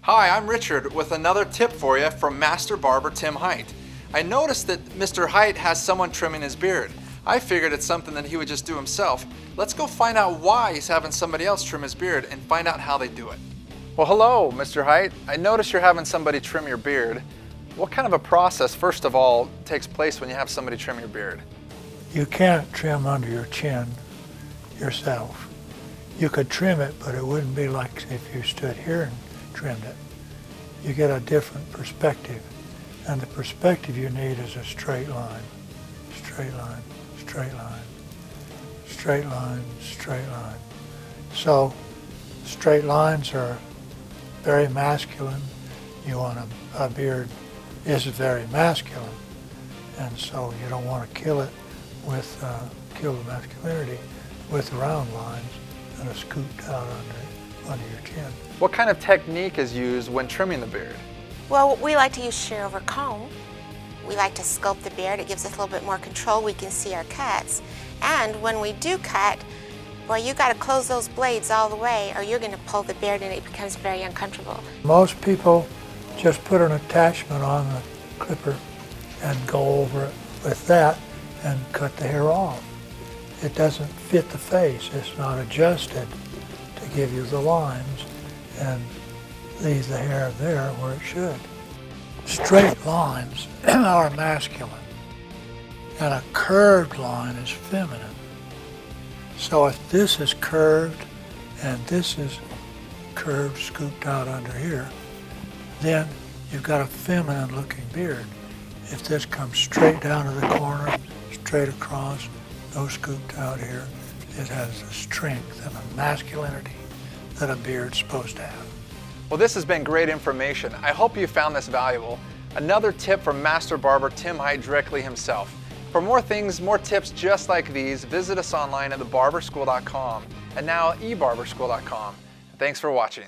Hi, I'm Richard with another tip for you from Master Barber Tim Height. I noticed that Mr. Height has someone trimming his beard. I figured it's something that he would just do himself. Let's go find out why he's having somebody else trim his beard and find out how they do it. Well, hello, Mr. Height. I noticed you're having somebody trim your beard. What kind of a process, first of all, takes place when you have somebody trim your beard? You can't trim under your chin yourself. You could trim it, but it wouldn't be like if you stood here and trimmed it. You get a different perspective, and the perspective you need is a straight line, straight line, straight line, straight line, straight line. So straight lines are very masculine. You want a beard is very masculine, and so you don't want to kill it with kill the masculinity with round lines that are scooped out under your chin. What kind of technique is used when trimming the beard? Well, we like to use shear over comb. We like to sculpt the beard. It gives us a little bit more control. We can see our cuts. And when we do cut, well, you got to close those blades all the way or you're going to pull the beard and it becomes very uncomfortable. Most people just put an attachment on the clipper and go over it with that and cut the hair off. It doesn't fit the face. It's not adjusted to give you the lines and leave the hair there where it should. Straight lines are masculine and a curved line is feminine. So if this is curved and this is curved, scooped out under here, then you've got a feminine looking beard. If this comes straight down to the corner, straight across, no scooped out here, it has the strength and the masculinity that a beard's supposed to have. Well, this has been great information. I hope you found this valuable. Another tip from Master Barber Tim Height directly himself. For more things, more tips just like these, visit us online at thebarberschool.com and now ebarberschool.com. Thanks for watching.